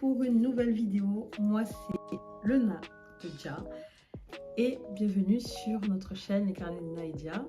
pour une nouvelle vidéo. Moi c'est Lena de Dia et bienvenue sur notre chaîne Les Carnets de Lena et Dia.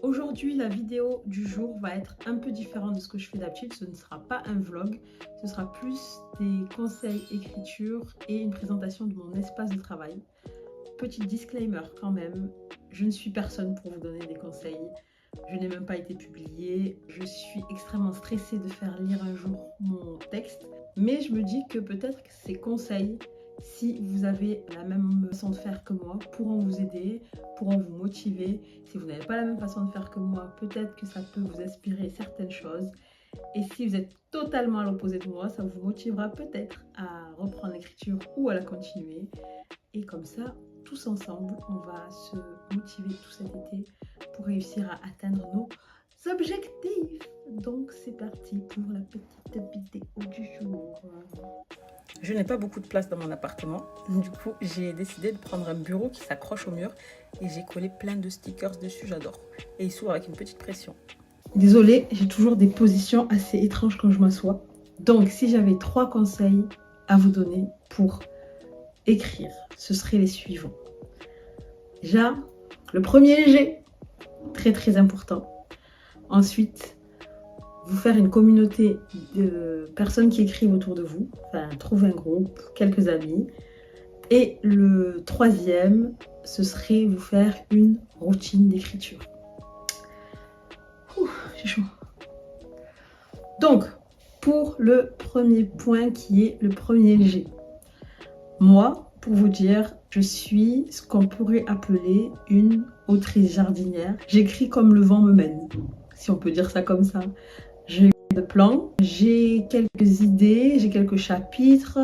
Aujourd'hui la vidéo du jour va être un peu différente de ce que je fais d'habitude. Ce ne sera pas un vlog, ce sera plus des conseils écriture et une présentation de mon espace de travail. Petit disclaimer quand même, je ne suis personne pour vous donner des conseils. Je n'ai même pas été publiée. Je suis extrêmement stressée de faire lire un jour mon texte. Mais je me dis que peut-être que ces conseils, si vous avez la même façon de faire que moi, pourront vous aider, pourront vous motiver. Si vous n'avez pas la même façon de faire que moi, peut-être que ça peut vous inspirer certaines choses. Et si vous êtes totalement à l'opposé de moi, ça vous motivera peut-être à reprendre l'écriture ou à la continuer. Et comme ça, tous ensemble, on va se motiver tout cet été pour réussir à atteindre nos objectifs. Donc c'est parti pour la petite vidéo du jour. Je n'ai pas beaucoup de place dans mon appartement. Du coup, j'ai décidé de prendre un bureau qui s'accroche au mur et j'ai collé plein de stickers dessus, j'adore. Et il s'ouvre avec une petite pression. Désolée, j'ai toujours des positions assez étranges quand je m'assois. Donc si j'avais 3 conseils à vous donner pour écrire, ce seraient les suivants. Déjà, le premier G, très important. Ensuite, vous faire une communauté de personnes qui écrivent autour de vous, enfin trouver un groupe, quelques amis. Et le troisième, ce serait vous faire une routine d'écriture. J'ai chaud. Donc, pour le premier point qui est le premier G. Moi, pour vous dire, je suis ce qu'on pourrait appeler une autrice jardinière. J'écris comme le vent me mène, si on peut dire ça comme ça. J'ai de plans, j'ai quelques idées, j'ai quelques chapitres.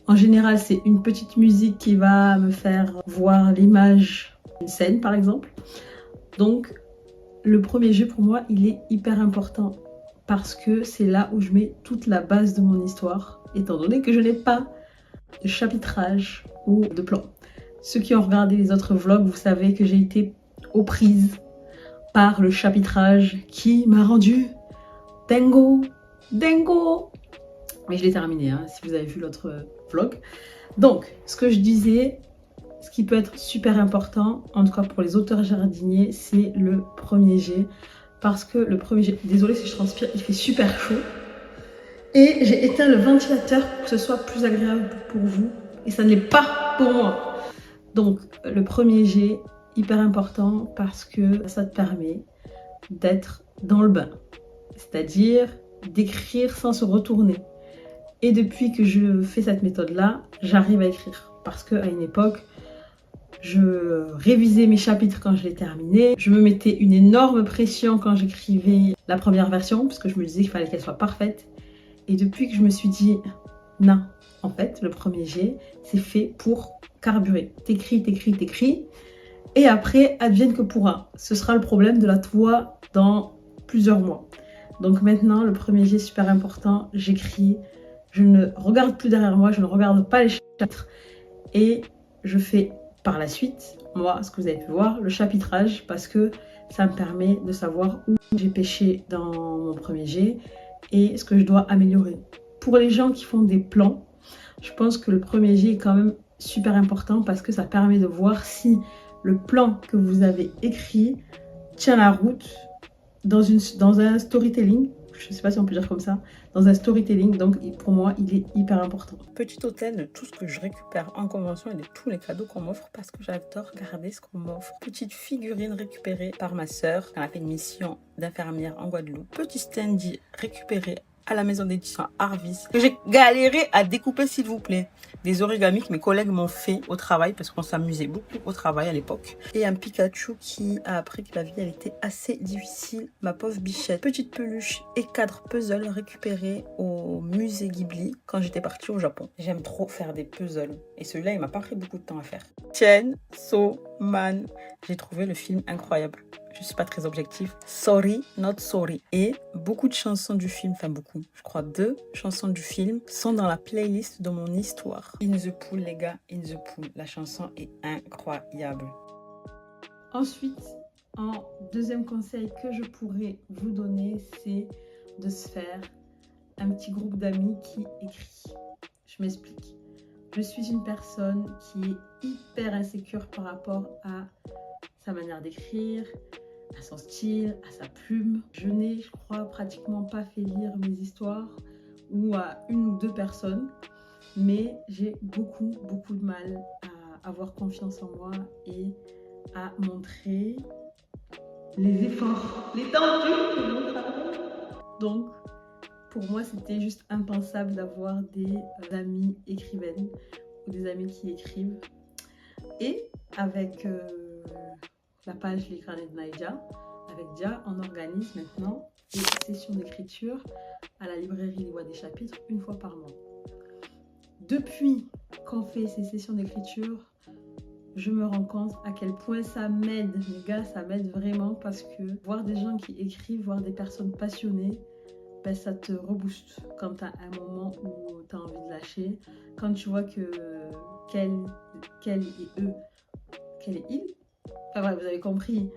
En général, c'est une petite musique qui va me faire voir l'image d'une scène, par exemple. Donc, le premier jeu pour moi, il est hyper important parce que c'est là où je mets toute la base de mon histoire, étant donné que je n'ai pas de chapitrage ou de plan. Ceux qui ont regardé les autres vlogs, vous savez que j'ai été aux prises par le chapitrage qui m'a rendu dingo. Mais je l'ai terminé, hein, si vous avez vu l'autre vlog. Donc, ce que je disais, ce qui peut être super important, en tout cas pour les auteurs jardiniers, c'est le premier jet. Parce que le premier jet, désolée si je transpire, il fait super chaud. Et j'ai éteint le ventilateur pour que ce soit plus agréable pour vous. Et ça ne l'est pas pour moi. Donc, le premier jet, hyper important parce que ça te permet d'être dans le bain. C'est-à-dire d'écrire sans se retourner. Et depuis que je fais cette méthode-là, j'arrive à écrire. Parce qu'à une époque, je révisais mes chapitres quand je les terminais. Je me mettais une énorme pression quand j'écrivais la première version, parce que je me disais qu'il fallait qu'elle soit parfaite. Et depuis que je me suis dit, non, en fait, le premier jet, c'est fait pour carburer. T'écris. Et après, advienne que pourra. Ce sera le problème de la toi dans plusieurs mois. Donc maintenant, le premier jet, super important. J'écris, je ne regarde plus derrière moi, je ne regarde pas les chapitres. Et je fais par la suite, moi, ce que vous avez pu voir, le chapitrage, parce que ça me permet de savoir où j'ai pêché dans mon premier jet et ce que je dois améliorer. Pour les gens qui font des plans, je pense que le premier jet est quand même super important parce que ça permet de voir si le plan que vous avez écrit tient la route dans un storytelling. Je ne sais pas si on peut dire comme ça, dans un storytelling, donc pour moi il est hyper important. Petit hôtel de tout ce que je récupère en convention et de tous les cadeaux qu'on m'offre parce que j'adore garder ce qu'on m'offre. Petite figurine récupérée par ma soeur, elle a fait une mission d'infirmière en Guadeloupe. Petit standy récupéré à la maison d'édition Harvis, que j'ai galéré à découper s'il vous plaît. Des origamis que mes collègues m'ont fait au travail parce qu'on s'amusait beaucoup au travail à l'époque. Et un Pikachu qui a appris que la vie elle était assez difficile, ma pauvre bichette. Petite peluche et cadre puzzle récupéré au musée Ghibli quand j'étais partie au Japon. J'aime trop faire des puzzles et celui-là il m'a pas pris beaucoup de temps à faire. Chainsaw Man, j'ai trouvé le film incroyable. Je suis pas très objective. Sorry, not sorry. Et beaucoup de chansons du film, enfin beaucoup, je crois 2 chansons du film sont dans la playlist de mon histoire. In the Pool, les gars, In the Pool. La chanson est incroyable. Ensuite, en deuxième conseil que je pourrais vous donner, c'est de se faire un petit groupe d'amis qui écrit. Je m'explique. Je suis une personne qui est hyper insécure par rapport à sa manière d'écrire, à son style, à sa plume. Je n'ai, je crois, pratiquement pas fait lire mes histoires ou à une ou deux personnes, mais j'ai beaucoup de mal à avoir confiance en moi et à montrer les efforts, l'étendue de mon travail. Donc, pour moi, c'était juste impensable d'avoir des amis écrivaines ou des amis qui écrivent. Et avec la page Les Carnets de Naïdia, avec Dia, on organise maintenant des sessions d'écriture à la librairie Les Voix des Chapitres une fois par mois. Depuis qu'on fait ces sessions d'écriture, je me rends compte à quel point ça m'aide. Les gars, ça m'aide vraiment parce que voir des gens qui écrivent, voir des personnes passionnées, ben, ça te rebooste quand tu as un moment où tu as envie de lâcher. Quand tu vois que qu'elle et eux, qu'elle et il, enfin voilà, vous avez compris,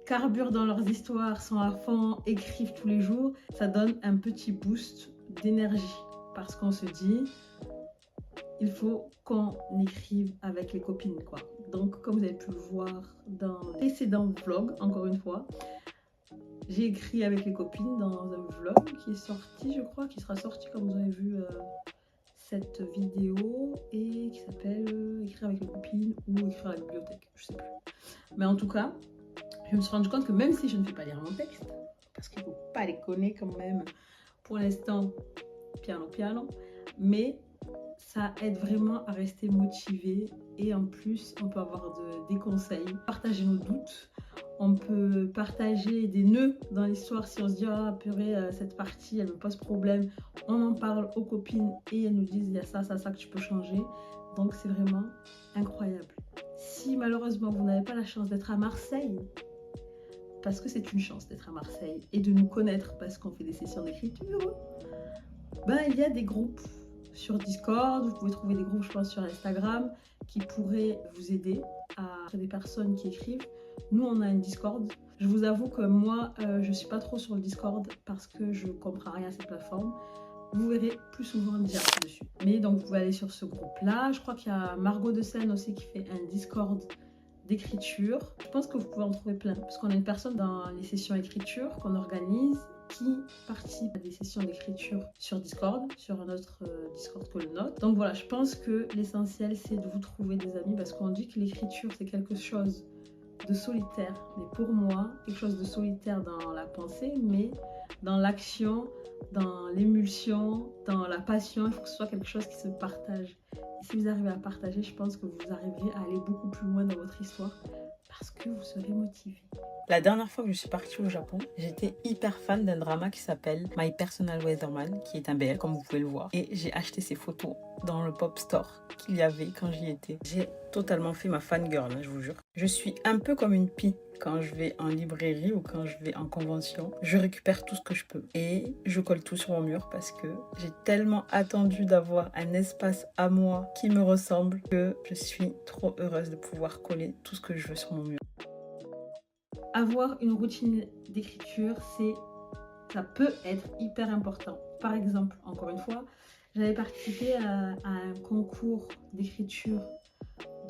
carburent dans leurs histoires, sont à fond, écrivent tous les jours, ça donne un petit boost d'énergie parce qu'on se dit il faut qu'on écrive avec les copines quoi. Donc comme vous avez pu le voir dans le précédent vlog, encore une fois, j'ai écrit avec les copines dans un vlog qui est sorti, je crois, qui sera sorti comme vous avez vu cette vidéo et qui s'appelle écrire avec les copines ou écrire à la bibliothèque, je sais plus. Mais en tout cas, je me suis rendu compte que même si je ne fais pas lire mon texte, parce qu'il ne faut pas les connaître quand même, pour l'instant, piano, mais ça aide vraiment à rester motivé et en plus, on peut avoir des conseils, partager nos doutes, on peut partager des nœuds dans l'histoire si on se dit « Ah purée, cette partie, elle me pose problème », on en parle aux copines et elles nous disent « Il y a ça que tu peux changer ». Donc c'est vraiment incroyable. Si malheureusement vous n'avez pas la chance d'être à Marseille, parce que c'est une chance d'être à Marseille et de nous connaître parce qu'on fait des sessions d'écriture, ben, il y a des groupes sur Discord, vous pouvez trouver des groupes je pense sur Instagram qui pourraient vous aider à des personnes qui écrivent. Nous on a une Discord. Je vous avoue que moi je suis pas trop sur le Discord parce que je comprends rien à cette plateforme. Vous verrez plus souvent Dia dessus. Mais donc vous pouvez aller sur ce groupe là. Je crois qu'il y a Margot de Seine aussi qui fait un Discord d'écriture. Je pense que vous pouvez en trouver plein parce qu'on a une personne dans les sessions écriture qu'on organise qui participe à des sessions d'écriture sur Discord, sur un autre Discord que le nôtre. Donc voilà, je pense que l'essentiel c'est de vous trouver des amis parce qu'on dit que l'écriture c'est quelque chose de solitaire, mais pour moi, quelque chose de solitaire dans la pensée, mais dans l'action, dans l'émulsion, dans la passion, il faut que ce soit quelque chose qui se partage. Et si vous arrivez à partager, je pense que vous arriverez à aller beaucoup plus loin dans votre histoire parce que vous serez motivé. La dernière fois que je suis partie au Japon, j'étais hyper fan d'un drama qui s'appelle My Personal Weatherman, qui est un BL comme vous pouvez le voir. Et j'ai acheté ces photos dans le pop store qu'il y avait quand j'y étais. J'ai totalement fait ma fangirl, je vous jure. Je suis un peu comme une pie quand je vais en librairie ou quand je vais en convention. Je récupère tout ce que je peux et je colle tout sur mon mur parce que j'ai tellement attendu d'avoir un espace à moi qui me ressemble que je suis trop heureuse de pouvoir coller tout ce que je veux sur mon mur. Avoir une routine d'écriture, ça peut être hyper important. Par exemple, encore une fois, j'avais participé à un concours d'écriture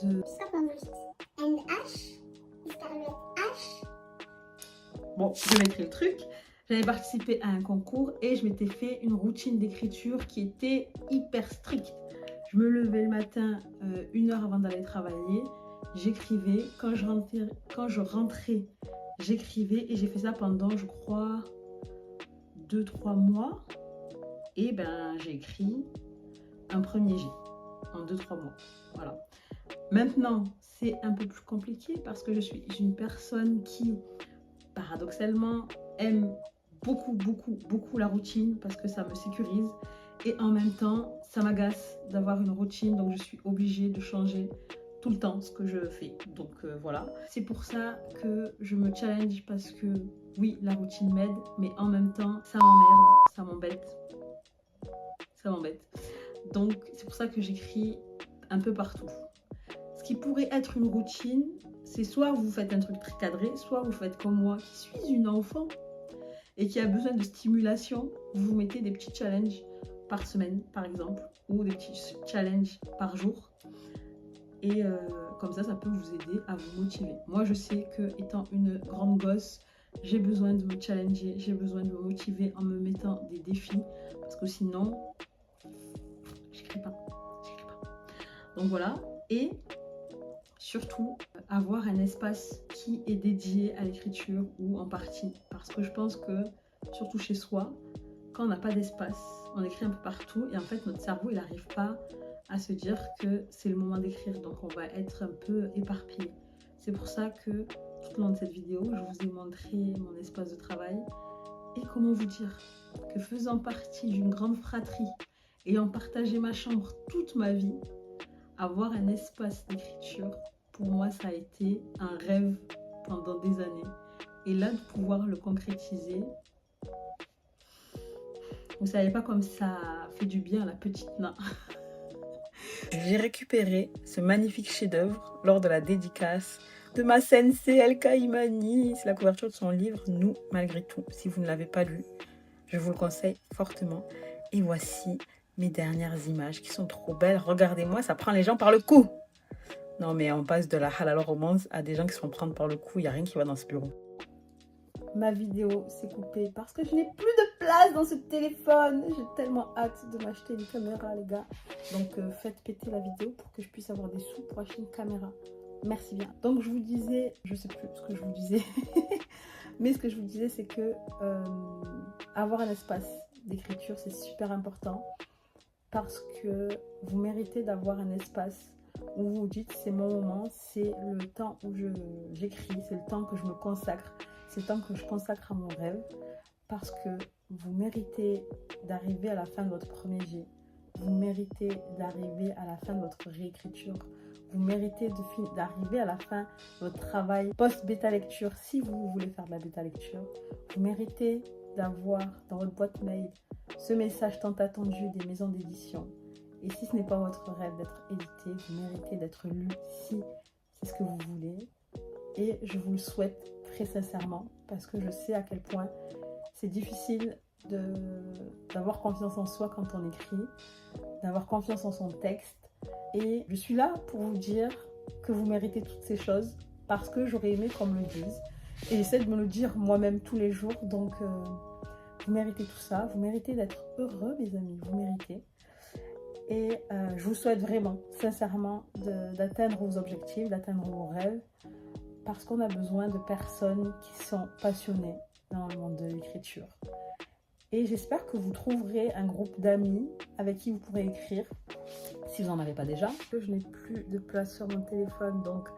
de... Bon, je mettrai le truc. J'avais participé à un concours et je m'étais fait une routine d'écriture qui était hyper stricte. Je me levais le matin 1 heure avant d'aller travailler. J'écrivais. Quand je rentrais, j'écrivais et j'ai fait ça pendant, je crois, 2-3 mois. Et ben, j'ai écrit un premier G en 2-3 mois. Voilà. Maintenant, c'est un peu plus compliqué parce que je suis une personne qui, paradoxalement, aime beaucoup la routine parce que ça me sécurise. Et en même temps, ça m'agace d'avoir une routine, donc je suis obligée de changer tout le temps ce que je fais. Donc voilà. C'est pour ça que je me challenge parce que oui, la routine m'aide, mais en même temps, ça m'emmerde, ça m'embête. Ça m'embête. Donc c'est pour ça que j'écris un peu partout. Ce qui pourrait être une routine, c'est soit vous faites un truc très cadré, soit vous faites comme moi, qui suis une enfant et qui a besoin de stimulation, vous vous mettez des petits challenges par semaine, par exemple, ou des petits challenges par jour. Et comme ça peut vous aider à vous motiver. Moi, je sais que étant une grande gosse, j'ai besoin de me challenger, j'ai besoin de me motiver en me mettant des défis, parce que sinon, j'écris pas. Donc voilà, et surtout, avoir un espace qui est dédié à l'écriture ou en partie, parce que je pense que, surtout chez soi, quand on n'a pas d'espace, on écrit un peu partout, et en fait, notre cerveau, il n'arrive pas à se dire que c'est le moment d'écrire, donc on va être un peu éparpillé. C'est pour ça que tout au long de cette vidéo, je vous ai montré mon espace de travail et comment vous dire que faisant partie d'une grande fratrie, ayant partagé ma chambre toute ma vie, avoir un espace d'écriture, pour moi, ça a été un rêve pendant des années. Et là, de pouvoir le concrétiser, vous savez pas comme ça fait du bien à la petite Na. J'ai récupéré ce magnifique chef-d'œuvre lors de la dédicace de ma sensei Elka Imani. C'est la couverture de son livre Nous malgré tout. Si vous ne l'avez pas lu, je vous le conseille fortement. Et voici mes dernières images qui sont trop belles. Regardez-moi, ça prend les gens par le cou. Non mais on passe de la halal romance à des gens qui se font prendre par le cou. Il n'y a rien qui va dans ce bureau. Ma vidéo s'est coupée parce que je n'ai plus de place dans ce téléphone. J'ai tellement hâte de m'acheter une caméra, les gars. Donc faites péter la vidéo pour que je puisse avoir des sous pour acheter une caméra. Merci bien. Donc je vous disais, je sais plus ce que je vous disais, mais ce que je vous disais, c'est que avoir un espace d'écriture, c'est super important parce que vous méritez d'avoir un espace où vous vous dites c'est mon moment, c'est le temps où j'écris, c'est le temps que je me consacre. C'est le temps que je consacre à mon rêve parce que vous méritez d'arriver à la fin de votre premier jet. Vous méritez d'arriver à la fin de votre réécriture. Vous méritez d'arriver à la fin de votre travail post-bêta lecture si vous voulez faire de la bêta lecture. Vous méritez d'avoir dans votre boîte mail ce message tant attendu des maisons d'édition. Et si ce n'est pas votre rêve d'être édité, vous méritez d'être lu si c'est ce que vous voulez. Et je vous le souhaite très sincèrement parce que je sais à quel point c'est difficile d'avoir confiance en soi quand on écrit, d'avoir confiance en son texte. Et je suis là pour vous dire que vous méritez toutes ces choses parce que j'aurais aimé qu'on me le dise. Et j'essaie de me le dire moi-même tous les jours. Donc vous méritez tout ça, vous méritez d'être heureux mes amis, vous méritez. Et je vous souhaite vraiment, sincèrement, d'atteindre vos objectifs, d'atteindre vos rêves. Parce qu'on a besoin de personnes qui sont passionnées dans le monde de l'écriture. Et j'espère que vous trouverez un groupe d'amis avec qui vous pourrez écrire, si vous n'en avez pas déjà. Je n'ai plus de place sur mon téléphone, donc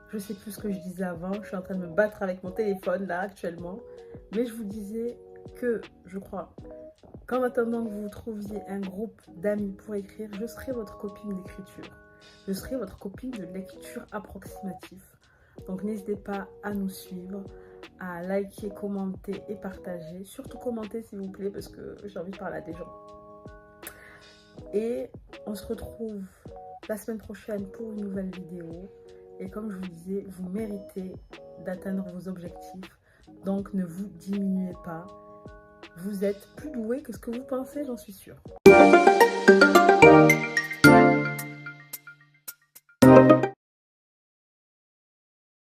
je ne sais plus ce que je disais avant. Je suis en train de me battre avec mon téléphone, là, actuellement. Mais je vous disais que, je crois, qu'en attendant que vous trouviez un groupe d'amis pour écrire, je serai votre copine d'écriture. Je serai votre copine de lecture approximative. Donc n'hésitez pas à nous suivre, à liker, commenter et partager. Surtout commenter s'il vous plaît parce que j'ai envie de parler à des gens. Et on se retrouve la semaine prochaine pour une nouvelle vidéo. Et comme je vous disais, vous méritez d'atteindre vos objectifs. Donc ne vous diminuez pas. Vous êtes plus doué que ce que vous pensez, j'en suis sûre.